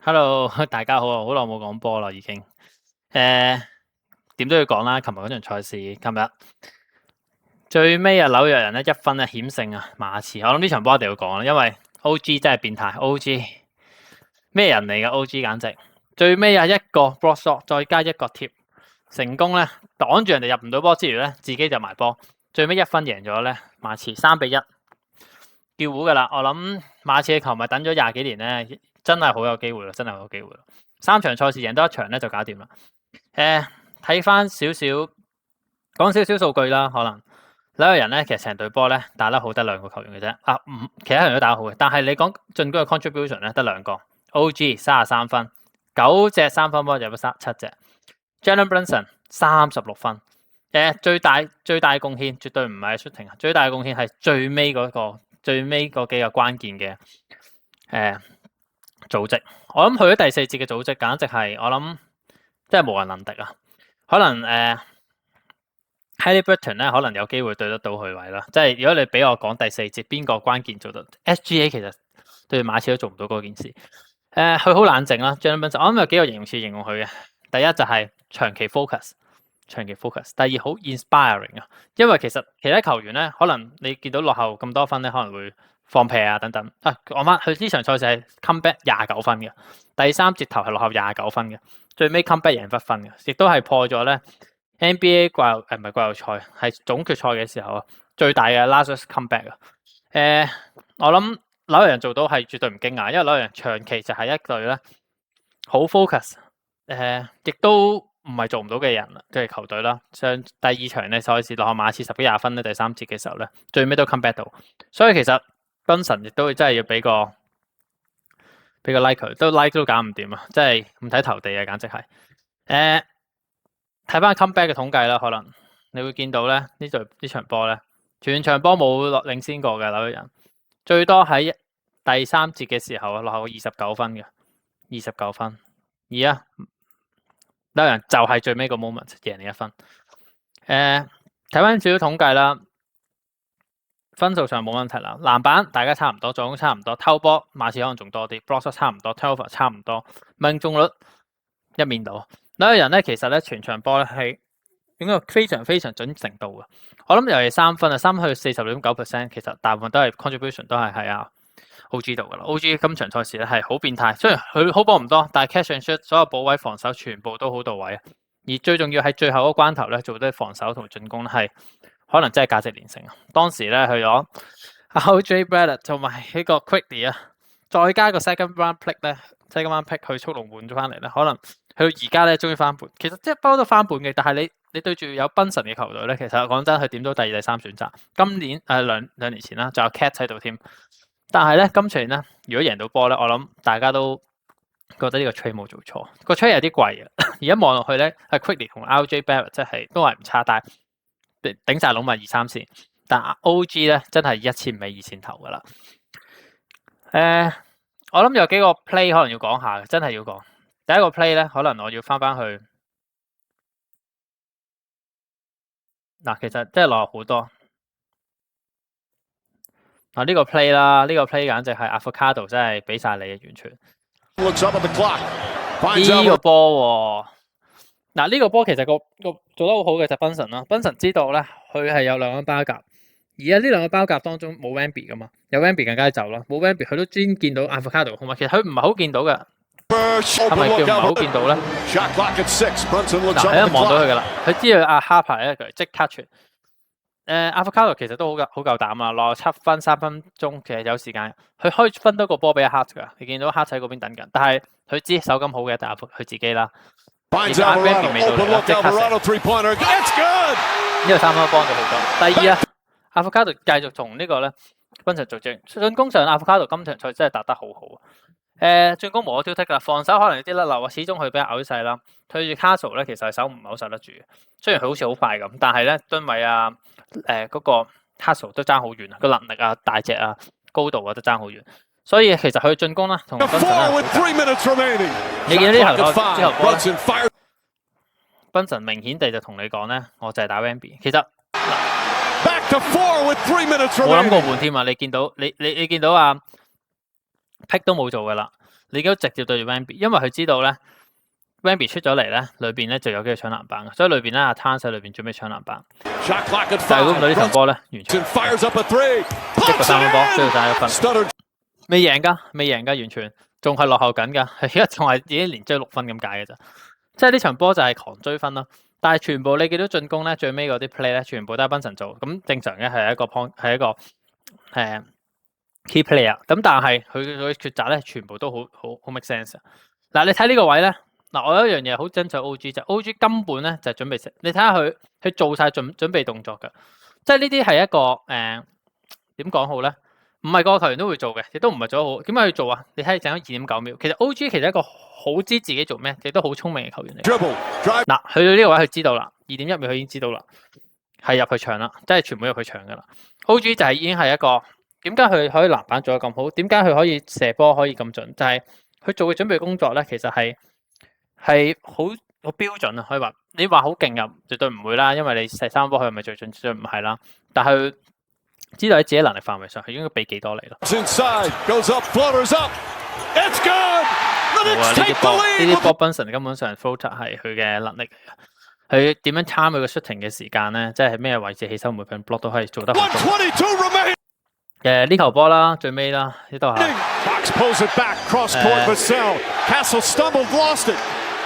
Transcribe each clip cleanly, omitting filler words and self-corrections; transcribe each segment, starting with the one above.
Hello，大家好啊！好耐冇講波啦，已經。點都要講啦。琴日嗰場賽事，琴日最尾啊，紐約人咧1分啊險勝啊馬刺。我諗呢場波一定要講啦，因為 OG 真係變態，OG 咩人嚟嘅 OG 簡直。最尾啊一個 block shot 再加一個貼，成功咧擋住人哋入唔到波之餘咧，自己就埋波。最尾1分贏咗咧馬刺3-1，叫糊噶啦。我諗馬刺嘅球迷等咗20幾年咧。真係好有機會咯，真係好有機會咯！3場賽事贏多1場咧就搞掂啦。睇翻少少，講少少數據啦，可能紐約人咧其實成隊波咧打得好得2個球員嘅啫。其他人都打得好嘅，但係你講進攻嘅 contribution 咧得2個 ，OG 33分，9隻3分波入咗7隻 ，Jalen Brunson 36分。最大貢獻絕對唔係 shooting 啊，最大貢獻係最尾嗰幾個關鍵嘅組織，我諗去咗第4節嘅組織，簡直係我諗真係無人能敵啊！可能Haliburton 咧，可能有機會對得到佢位啦。即係如果你俾我講第4節邊個關鍵做到 ，SGA 其實對馬刺都做唔到嗰件事。佢好冷靜啦 Jalen Brunson 我諗有幾個形容詞形容佢嘅。第一就係長期 focus。第二好 inspiring 啊，因為其實其他球員咧，可能你見到落後咁多分咧，可能會放屁啊等等。講翻佢呢場賽事係 come back 29分嘅，第3節頭係落後29分嘅，最尾 come back 贏不分嘅，亦都係破咗咧 NBA 唔係季後賽，係總決賽嘅時候啊，最大嘅 last come back 啊。我諗紐約人做到係絕對唔驚訝，因為紐約人長期就係一隊咧好 focus，亦都唔係做唔到嘅人嘅球隊啦。上第2場咧賽事落後馬刺10幾20分咧，第3節嘅時候咧，最尾都 come back 到，所以其實 Brunson 亦都真係要俾個 like 佢，都 like 都搞唔掂啊！真係唔睇投地啊，簡直係。睇翻 come back 嘅統計啦，可能你會見到咧呢場波咧，全場波冇領先過嘅紐約人，最多喺第3節嘅時候落後29分嘅，29分。而家紐約人就係最尾個 moment 贏你1分。睇翻少少統計啦，分數上冇問題啦。籃板大家差唔多，助攻差唔多，偷波馬刺可能仲多啲 ，block shot 差唔多 ，turnover 差唔多，命中率一面倒。紐約人咧其實咧全場波咧係應該非常非常準程度嘅。我諗尤其3分啊，3分去40.9%，其實大部分都係 contribution 都係喺OG 度噶啦。OG 今場賽事咧係好變態，雖然佢好波唔多，但係 catch and shoot 所有補位防守全部都好到位。而最重要係最後嗰關頭咧做啲防守同進攻咧係可能真係價值連城啊！當時咧去咗 RJ Barrett 同埋呢個 Quickly 啊，再加個 second round pick 咧 ，second round pick 去速龍換咗翻嚟咧，可能去到而家咧終於翻本。其實即係包都翻本嘅，但係你對住有賓神嘅球隊咧，其實講真佢點都第2、第3選擇。今年兩年前啦，仲有 Cat 喺度添。但係咧今場咧，如果贏到波咧，我諗大家都覺得呢個 trade 冇做錯，個 trade 有啲貴嘅。而家望落去咧，係 Quickly 同 RJ Barrett 即係都係唔差，但係頂晒籠咪2、3線。但 OG 咧真係1線尾2線頭噶啦。我諗有幾個 play 可能要講下，真係要講。第一個 play 咧，可能我要翻去嗱，其實真係落好多。呢個 play 啦，呢個 play 簡直係 Avocado 真係俾晒你嘅完全。呢個波喎，呢個波其實個做得好好嘅就係 Brunson 啦。Brunson 知道咧，佢係有2個包夾，而家呢2個包夾當中冇 Wemby 噶嘛，有 Wemby 更加走啦。冇 Wemby 佢都專見到 Avocado 好嘛，其實佢唔係好見到嘅，係咪叫唔係好見到咧？喺度望到佢噶啦，佢知道阿 Harper 咧佢即刻傳。Avocado 其實都好夠膽啊，落7分3分鐘，其實有時間，佢可以分多個波俾阿 Hart 噶。你見到 Hart 喺嗰邊等緊，但係佢知手感好嘅，但係佢自己啦。而家 Wemby 未到嚟，即刻射。呢個3分幫咗好多。第二啊 ，Avocado 繼續同呢個咧 Brunson 做進攻上 ，Avocado 今場賽真係打得好好。進攻無可挑剔噶，防守可能有啲甩漏啊，始終佢比較矮細啦。對住 Castle 咧，其實手唔係好受得住。雖然佢好似好快咁，但係咧噸位啊，嗰個 Castle 都爭好遠啊，個能力啊、大隻啊、高度啊都爭好遠。所以其實佢進攻啦，同 Brunson 咧，你見到呢球之後波咧 ，Brunson 明顯地就同你講咧，我就係打 Wemby。其實冇諗過換添啊！你見到你見到啊 ，Pick 都冇做噶啦。你都直接對住 Wemby， 因為佢知道咧 Wemby 出咗嚟咧，裏邊咧就有機會搶籃板嘅，所以裏邊咧阿 Towns 喺裏邊準備搶籃板。但係估唔到呢場波咧，完全一個三分波，追到打一分，未贏㗎，完全仲係落後緊㗎，而家仲係已經連追6分咁解嘅咋。即係呢場波就係狂追分咯。但係全部你見到進攻咧，最尾嗰啲 play 咧，全部都係賓神做，咁正常嘅係一個 point， 係一個key player。咁但係佢嘅抉擇咧，全部都好 make sense。嗱，你睇呢個位咧，嗱，我有一樣嘢好珍惜 OG 就 OG 根本咧就係準備食，你睇下佢做晒準備動作㗎，即係呢啲係一個點講好咧？唔係個球員都會做嘅，亦都唔係做得好。點解要做啊？你睇剩咗2.9秒，其實 OG 其實一個好知自己做咩，亦都好聰明嘅球員嚟。嗱，去到呢個位佢知道啦，2.1秒佢已經知道啦，係入去搶啦，即係全部入去搶噶啦。OG 就係已經係一個點解佢可以籃板做得咁好？點解佢可以射波可以咁準？就係佢做嘅準備工作咧，其實係好標準啊。可以話你話好勁啊，絕對唔會啦，因為你射三波佢係咪最準？絕對唔係啦。但係知道喺自己能力範圍上，佢應該俾幾多你咯。呢啲波 Brunson 根本上 floater 係佢嘅能力嚟嘅。佢點樣參佢個 shooting 嘅時間咧，即係咩位置起手每份 block 都可以做得好。呢球波啦，最尾啦，呢度係。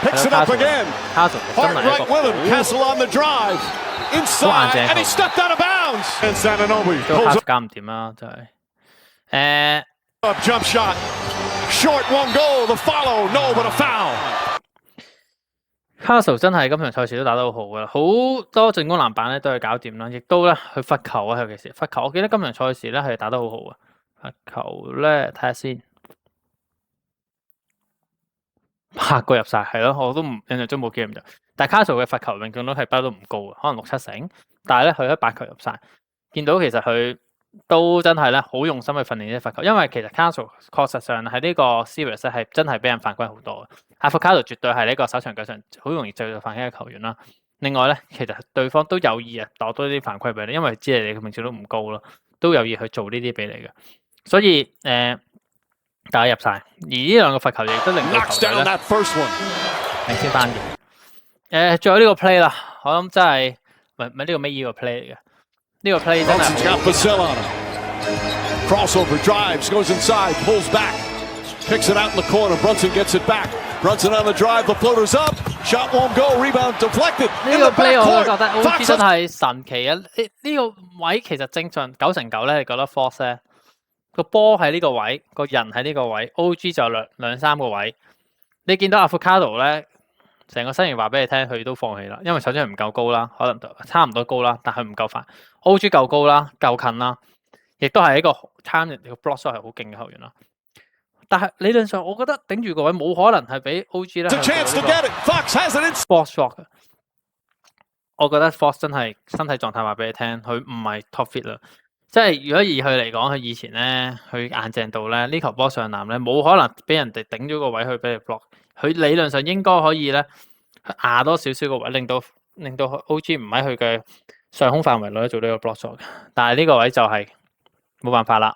Castle 真係一個好硬正球。做 Castle 搞唔掂啦，真係。Jump shot, short won't go. The follow, no, but a foul. Castle 真係今場賽事都打得好好噶，好多進攻籃板咧都係搞掂啦，亦都咧去罰球啊，尤其是罰球。我記得今場賽事咧係打得好好啊。罰球咧睇下先，8個入晒係咯，我都唔印象中冇記咁多。但係 Castle 嘅罰球命中率係包都唔高嘅，可能6-7成。但係咧佢8球入晒，見到其實佢都真係咧好用心去訓練呢啲罰球，因為其實 Castle 確實上喺呢個 series 係真係俾人犯規好多嘅。Avocado 絕對係呢個手長腳長好容易製造犯規嘅球員啦。另外咧，其實對方都有意攞多啲犯規俾你，因為知你嘅命中率唔高咯，都有意去做呢啲俾你嘅。所以大家入晒，而呢兩個罰球亦都令到球隊咧領先翻嘅。最後呢個 play 啦，我諗真係唔係呢個尾呢個 play 嚟嘅。呢個 play 真係 crossover drives goes inside pulls back kicks it out in the corner Brunson gets it back Brunson on the drive the floater's up shot won't go rebound deflected 呢個 play 我覺得 OG 真係神奇啊！呢個位其實正常9成9咧，你覺得 Force 咧個波喺呢個位，個人喺呢個位 ，OG 就兩三個位。你見到 Avocado 咧，成個身形話俾你聽，佢都放棄啦，因為首先佢唔夠高啦，可能差唔多高啦，但係唔夠快。OG 夠高啦，夠近啦，亦都係一個參人哋個 block shot 係好勁嘅球員啦。但係理論上，我覺得頂住個位冇可能係俾 OG 咧。Fox shot 嘅，我覺得 Fox 真係身體狀態話俾你聽，佢唔係 top fit 啦。即係如果以佢嚟講，佢以前咧，佢硬淨度咧，呢球波上籃咧，冇可能俾人哋頂咗個位去俾你 block。佢理論上應該可以咧壓多少少個位，令到 OG 唔喺佢嘅上空範圍內做呢個 block shot 嘅。但係呢個位就係冇辦法啦。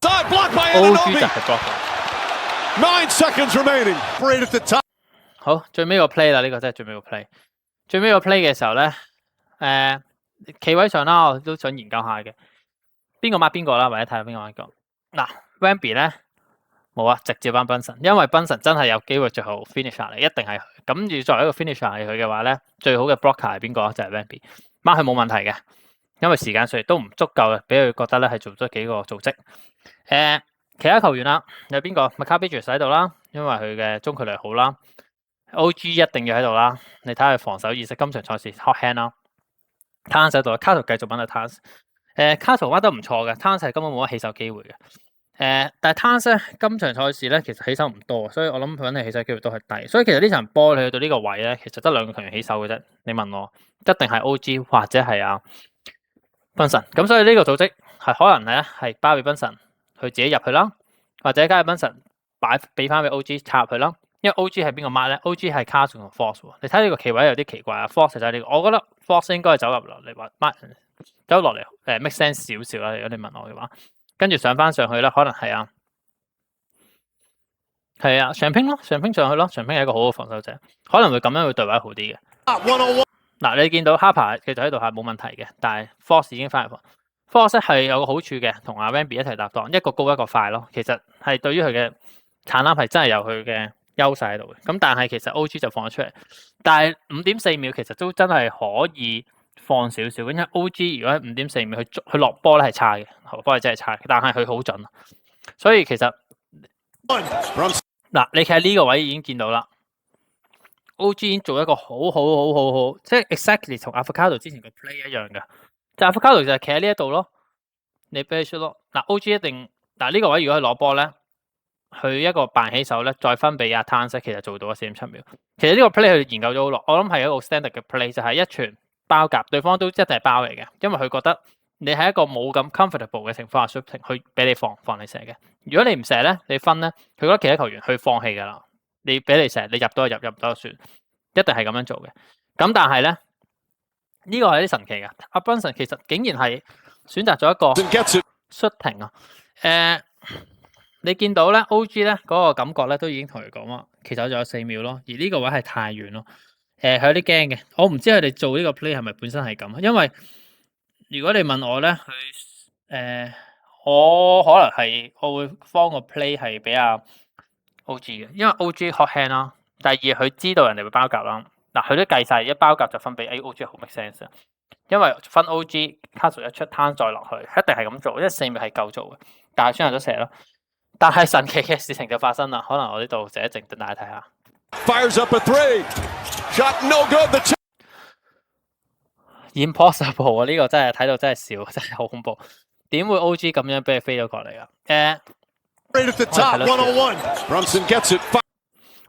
OG 就係 block。9 seconds remaining. Right at the top. 好，最尾個 play 啦，呢個真係最尾個 play。最尾個 play 嘅時候咧，企位上啦，我都想研究下嘅。邊個抹邊個啦，或者睇下邊個抹邊個。嗱 ，Wemby 咧冇啊，直接翻 Brunson，因為 Brunson 真係有機會最後 finisher 嚟，一定係佢。咁要作為一個 finisher 係佢嘅話咧，最好嘅 blocker 係邊個？就係 Wemby。抹佢冇問題嘅，因為時間上亦都唔足夠嘅，俾佢覺得咧係做咗幾個組織。其他球員啦，有邊個 Mikal Bridges 喺度啦，因為佢嘅中距離好啦。OG 一定要喺度啦，你睇下佢防守意識，今場賽事 hot hand 啦。Towns 喺度 ，Castle 繼續揾阿 Towns。Castle 玩得唔錯嘅 ，Towns 係根本冇乜起手機會嘅。但係 Towns 咧今場賽事咧其實起手唔多，所以我諗佢揾起手機會都係低。所以其實呢場波你去到呢個位咧，其實得兩個球員起手嘅啫。你問我，一定係 OG 或者係阿 Brunson。咁所以呢個組織係可能咧係包俾 Brunson。佢自己入去啦，或者加入 Brunson 俾翻俾 OG 插入去啦。因為 OG 係邊個 mark 咧 ？OG 係 Castle 同 Force 喎。你睇呢個企位有啲奇怪啊。Force 就係呢個，我覺得 Force 應該係走入落嚟話 mark 走落嚟make sense 少少啦。如果你問我嘅話，跟住上翻上去咧，可能係係啊，上拼咯，上拼上去咯，上拼係一個好好防守者，可能會咁樣會對位好啲嘅。嗱，你見到 Harper 其實喺度係冇問題嘅，但係 Force 已經翻嚟。Force 係有個好處嘅，同阿 Wemby 一齊搭檔，一個高一個快咯。其實係對於佢嘅產籃係真係有佢嘅優勢喺度嘅。咁但係其實 OG 就放咗出嚟，但係5.4秒其實都真係可以放少少，因為 OG 如果喺5.4秒佢落波咧係差嘅，落波係真係差嘅，但係佢好準，所以其實嗱，你企喺呢個位已經見到啦。OG 已經做一個好，即係 exactly 同 Avocado 之前嘅 play 一樣嘅。就 Avocado 就係企喺呢一度咯，你俾佢出咯。嗱 OG 一定嗱呢個位如果佢攞波咧，佢一個扮起手咧，再分俾阿 Towns 其實做到4.7秒。其實呢個 play 佢研究咗好耐，我諗係一個 standard 嘅 play，就係一傳包夾，對方都一定係包嚟嘅，因為佢覺得你喺一個冇咁 comfortable 嘅情況下 shooting，去俾你放你射嘅。如果你唔射咧，你分咧，佢覺得其他球員去放棄㗎啦。你俾你射，你入到就入，入唔到就算，一定係咁樣做嘅。咁但係咧，呢個係啲神奇嘅。阿 Brunson 其實竟然係選擇咗一個 shooting 啊。你見到咧 OG 咧嗰個感覺咧都已經同佢講話，其實我仲有4秒咯，而呢個位係太遠咯。佢有啲驚嘅，我唔知佢哋做呢個 play 係咪本身係咁，因為如果你問我咧，佢我可能係我會放個 play 係俾阿 OG 嘅，因為 OG hot hand 啦。第二佢知道人哋會包夾啦，嗱佢都計晒，一包夾就分俾 OG 好 make sense 啊。因為分 OG Castle 一出攤再落去，一定係咁做，因為4秒係夠做嘅，但係選擇咗射咯。但係神奇嘅事情就發生啦，可能我呢度寫一靜等大家睇下。Fires up a three, shot no good. Impossible 啊！呢個真係睇到真係笑，真係好恐怖。點會 OG 咁樣俾佢飛咗過嚟啊？Right at the top, 101. Brunson gets it.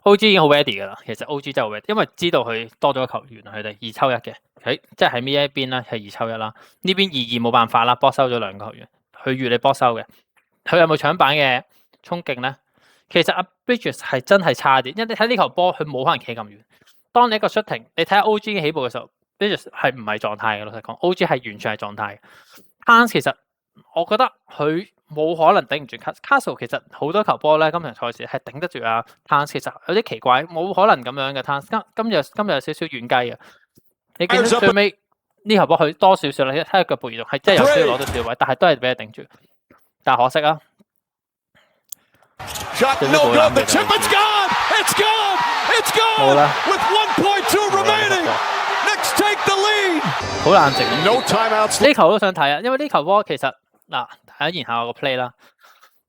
OG 已經好 ready 噶啦，其實 OG 真係好 ready，因為知道佢多咗個球員，佢哋2抽1嘅，即係喺呢一邊咧係2抽1啦。呢邊2-2冇辦法啦，波收咗2個球員，佢預你波收嘅。佢有冇搶板嘅衝勁咧？其實阿 Bridges 係真係差啲，因為你睇呢球波，佢冇可能企咁遠。當你一個 shooting，你睇下 OG 嘅起步嘅時候 ，Bridges 係唔係狀態嘅？老實講 ，OG 係完全係狀態嘅。Towns 其實我覺得佢冇可能頂唔住 Castle。其實好多球波咧，今場賽事係頂得住啊。Towns 其實有啲奇怪，冇可能咁樣嘅 Towns。今日有少少軟雞嘅。你見到最尾呢球波佢多少少啦，睇下腳步移動係真係有需要攞到少位，但係都係俾佢頂住。但可惜啊！ Shot no good. The chip, it's gone. It's gone. It's gone. With 1.2 remaining. Knicks take the lead. 好冷靜。No timeouts. 呢球都想睇啊，因為呢球波其實嗱，睇下然後個 play 啦。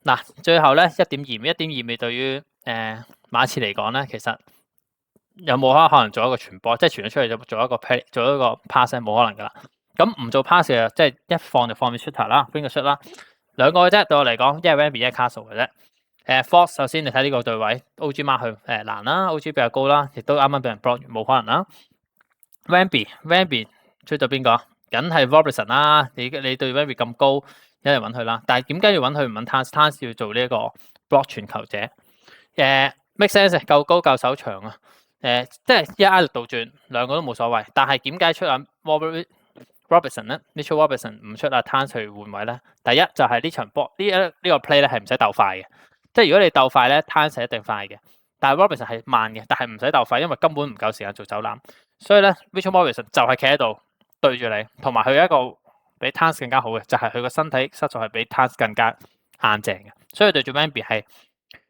嗱，最後咧1.2秒對於馬刺嚟講咧，其實有冇可能做一個傳波，即係傳咗出嚟就做一個 play， 做一個 pass 冇可能噶啦。咁唔做 pass 嘅，即係一放就放俾 shooter 啦，邊個 shoot 啦？兩個嘅啫，對我嚟講，一係 Wemby， 一係 Castle 嘅啫。Force 首先你睇呢個對位 ，OG mark 佢難啦 ，OG 比較高啦，亦都啱啱俾人 block 完，冇可能啦。Wemby 追到邊個？梗係 Robertson 啦。你對 Wemby 咁高，有人揾佢啦。但係點解要揾佢唔揾 Towns 要做呢一個 block 傳球者？make sense， 夠高夠手長啊。即係一壓力倒轉，兩個都冇所謂。但係點解出阿 Robertson 咧 ？Mitchell Robertson 唔出阿 Towns 去換位咧？第一就係呢場波呢個 play 咧係唔使鬥快嘅，即係如果你鬥快咧 Towns 一定快嘅，但係 Robertson 係慢嘅，但係唔使鬥快，因為根本唔夠時間做走籃，所以咧 Mitchell Robertson 就係企喺度對住你，同埋佢有一個比 Towns 更加好嘅，就係佢個身體質素係比 Towns 更加硬淨嘅，所以對住 Wemby 係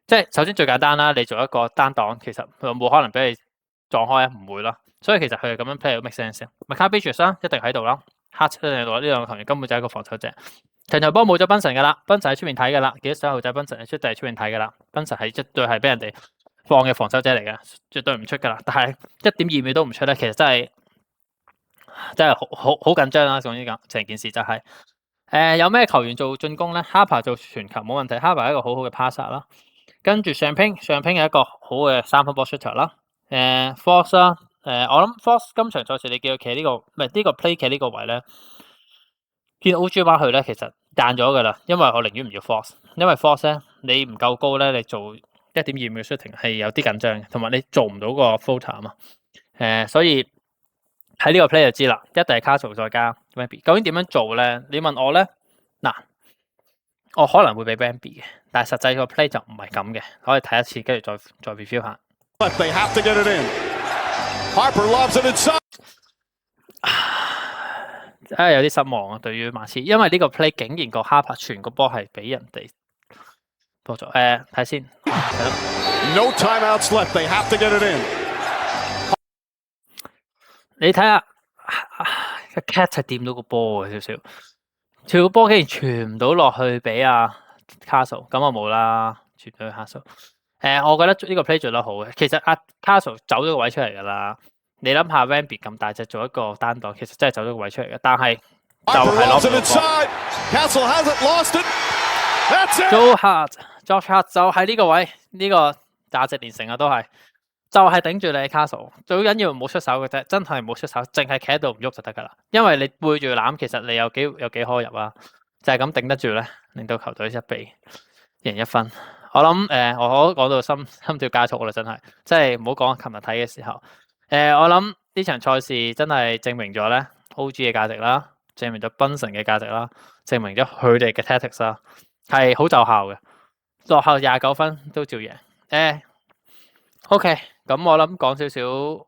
即係首先最簡單啦，你做一個單擋，其實佢冇可能俾你撞開啊，唔會啦。所以其實佢係咁樣 play make sense 嘅。Mikal Bridges 啦，一定喺度啦。Hart 一定喺度，呢兩個球員根本就係一個防守者。場球波冇咗 Brunson 噶啦 ，Brunson 喺出面睇噶啦。幾多細號仔 Brunson 係出面睇噶啦 ，Brunson 係絕對係俾人哋放嘅防守者嚟嘅，絕對唔出噶啦。但係1.2秒都唔出咧，其實真係好緊張啦。總之咁成件事就係、有咩球員做進攻咧 ？Harper 做傳球冇問題 ，Harper 係一個好好嘅 passer 啦。跟住上拼係一個好嘅3分波 shooter 啦。Force 啦，我諗 Force 今場賽事你叫佢企呢個，唔係呢個 play 企呢個位咧，見 OG 翻去咧，其實彈咗噶啦，因為我寧願唔要 Force， 因為 Force 咧你唔夠高咧，你做1.2秒 shooting 係有啲緊張嘅，同埋你做唔到個 floater 啊嘛，所以喺呢個 play 就知啦，一定係 Castle 再加 Wemby， 究竟點樣做咧？你問我咧，嗱我可能會俾 Wemby 嘅，但係實際個 play 就唔係咁嘅，可以睇一次，跟住再 review 下。They have to get it in. Harper lobs it inside. 有啲失望啊，對於馬刺，因為呢個 play 竟然個 Harper 傳個波係俾人哋波咗。睇先，係咯。No timeouts left. They have to get it in. 你睇下個 Cat 係掂到個波嘅少少，條波竟然傳唔到落去俾阿 Castle， 咁我冇啦，傳到去 Castle。我覺得呢個 play 做得好嘅，其實阿 Castle 走咗個位出嚟㗎啦。你諗下 Wemby 咁大隻做一個單檔，其實真係走咗個位出嚟嘅，但係就係攞唔到波。Castle hasn't lost it. That's it. Josh Hart 就係呢個位，呢個價值連城啊，都係就係頂住你 Castle， 最緊要唔好出手嘅啫，真係唔好出手，淨係企喺度唔喐就得㗎啦。因為你背住籃，其實你有幾可入啊，就係咁頂得住咧，令到球隊一比贏1分。我諗我講到心跳加速啦，真係，即係唔好講琴日睇嘅時候。我諗呢場賽事真係證明咗咧 OG 嘅價值啦，證明咗 Brunson 嘅價值啦，證明咗佢哋嘅 tactics 啦，係好奏效嘅。落後29分都照贏。OK， 咁我諗講少少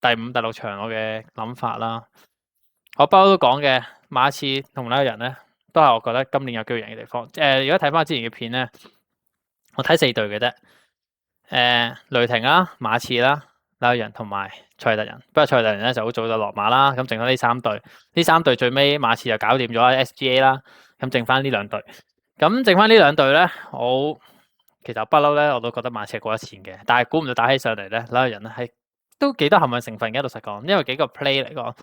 第5、第6場我嘅諗法啦。我不嬲都講嘅，馬刺同紐約人咧，都係我覺得今年有機會贏嘅地方。如果睇翻之前嘅片咧，我睇4隊嘅啫。雷霆啦、馬刺啦、紐約人同埋賽特人。不過賽特人咧就好早就落馬啦，咁剩翻呢3隊。呢3隊最尾馬刺就搞掂咗 SGA 啦，咁剩翻呢2隊。咁剩翻呢2隊咧，其實不嬲咧，我都覺得馬刺係過得前嘅，但係估唔到打起上嚟咧，紐約人咧係都幾多幸運成分嘅，老實講，因為幾個 play 嚟講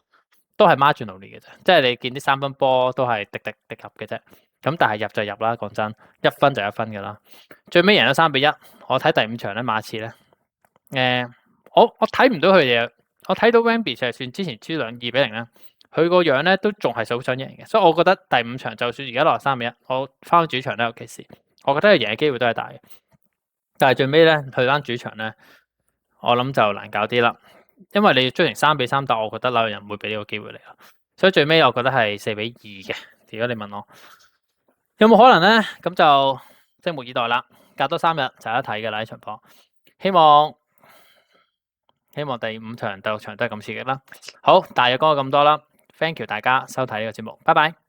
都係 marginal 嘅啫，即係你見啲3分波都係滴入嘅啫。咁但係入就入啦，講真，1分就1分㗎啦。最尾贏咗3-1，我睇第5場咧馬刺咧，我睇唔到佢哋，我睇到 Wemby 就算之前輸2-0咧，佢個樣咧都仲係好想贏嘅，所以我覺得第5場就算而家落3-1，我翻到主場咧尤其是，我覺得佢贏嘅機會都係大嘅。但係最尾咧去翻主場咧，我諗就難搞啲啦，因為你要追成3-3，但我覺得紐約人唔會俾呢個機會你啦，所以最尾我覺得係4-2嘅。如果你問我有冇可能咧，咁就拭目以待啦。隔多3日就有得睇嘅啦呢場波。希望第5場、第6場都係咁刺激啦。好，大約講咗咁多啦 ，thank you 大家收睇呢個節目，拜拜。